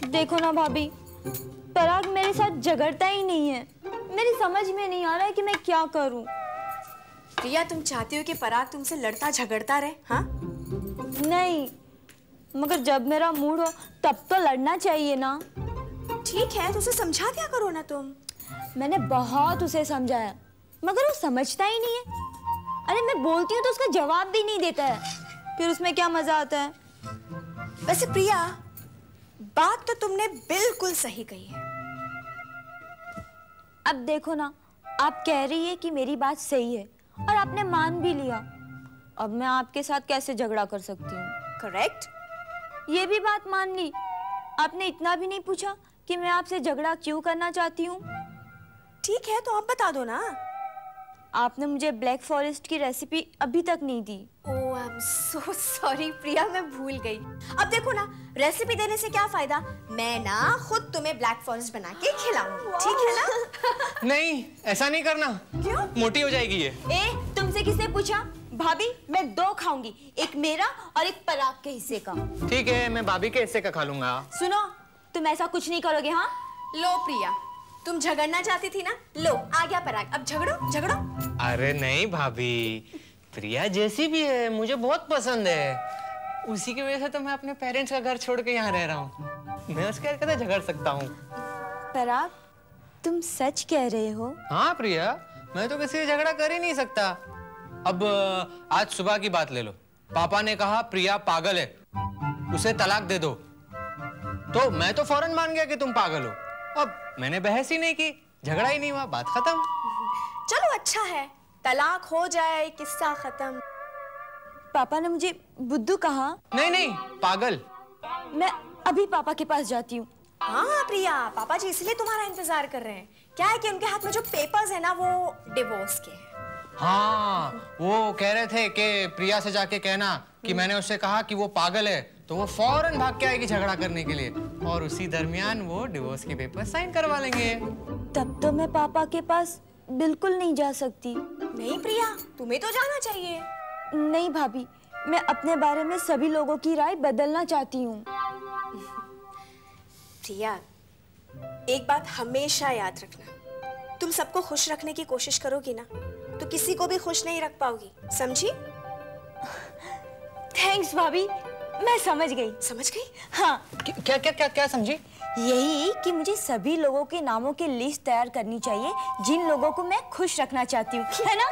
देखो ना भाभी, पराग मेरे साथ झगड़ता ही नहीं है। मेरी समझ में नहीं आ रहा है कि मैं क्या करूं। प्रिया, तुम चाहती हो कि पराग तुमसे लड़ता झगड़ता रहे? हाँ? नहीं, मगर जब मेरा मूड हो तब तो लड़ना चाहिए ना। ठीक है, तो उसे समझा दिया करो ना तुम। मैंने बहुत उसे समझाया, मगर वो समझता ही नहीं है। अरे मैं बोलती हूँ तो उसका जवाब भी नहीं देता है, फिर उसमें क्या मजा आता है। वैसे प्रिया, बात तो तुमने बिल्कुल सही कही है। अब देखो ना, आप कह रही है कि मेरी बात सही है और आपने मान भी लिया। अब मैं आपके साथ कैसे झगड़ा कर सकती हूँ? करेक्ट। ये भी बात मान ली। आपने इतना भी नहीं पूछा कि मैं आपसे झगड़ा क्यों करना चाहती हूँ। ठीक है, तो आप बता दो ना। आपने मुझे ब्लैक फॉरेस्ट की रेसिपी अभी तक नहीं दी। ओह, आई एम सो सॉरी प्रिया, मैं भूल गई। अब देखो ना, रेसिपी देने से क्या फायदा? मैं ना खुद तुम्हें ब्लैक फॉरेस्ट बना के खिलाऊंगी, ठीक है ना? नहीं, ऐसा नहीं करना। क्यों? मोटी हो जाएगी ये। तुमसे किसने पूछा? भाभी, मैं 2 खाऊंगी, एक मेरा और एक पराग के हिस्से का। ठीक है, मैं भाभी के हिस्से का खा लूंगा। सुनो, तुम ऐसा कुछ नहीं करोगे? हाँ? लो प्रिया, तुम झगड़ना चाहती थी ना, लो आ गया पराग, अब झगड़ो झगड़ो। अरे नहीं भाभी, प्रिया जैसी भी है मुझे बहुत पसंद है। उसी की वजह से तो मैं अपने पेरेंट्स का घर छोड़ के यहाँ रह रहा हूँ। मैं उसके कैसे झगड़ सकता हूँ? पराग, तुम सच कह रहे हो? हाँ प्रिया, मैं तो किसी से झगड़ा कर ही नहीं सकता। अब आज सुबह की बात ले लो। पापा ने कहा प्रिया पागल है, उसे तलाक दे दो। तो मैं तो फौरन मान गया कि तुम पागल हो। अब मैंने बहस ही नहीं की, झगड़ा ही नहीं हुआ, बात खत्म। चलो अच्छा है, तलाक हो जाए, किस्सा खत्म। पापा ने मुझे बुद्धू कहा। नहीं नहीं, पागल। मैं अभी पापा के पास जाती हूँ। हाँ प्रिया, पापा जी इसलिए तुम्हारा इंतजार कर रहे हैं। क्या है कि उनके हाथ में जो पेपर्स है ना, वो डिवोर्स के हैं। हाँ, वो कह रहे थे कि प्रिया से जाके कहना कि मैंने उससे कहा कि वो पागल है, तो वो फौरन भाग के आएगी झगड़ा करने के लिए, और उसी दरमियान वो डिवोर्स के पेपर साइन करवा लेंगे। तब तो मैं पापा के पास बिल्कुल नहीं जा सकती। नहीं प्रिया, तुम्हें तो जाना चाहिए। नहीं भाभी, मैं अपने बारे में सभी लोगों की राय बदलना चाहती हूँ। प्रिया, एक बात हमेशा याद रखना, तुम सबको खुश रखने की कोशिश करोगी ना, तो किसी को भी खुश नहीं रख पाओगी, समझी? थैंक्स भाभी, मैं समझ गई। समझ गई? हाँ। क्या क्या क्या क्या समझी? यही कि मुझे सभी लोगों के नामों की लिस्ट तैयार करनी चाहिए जिन लोगों को मैं खुश रखना चाहती हूँ, है ना?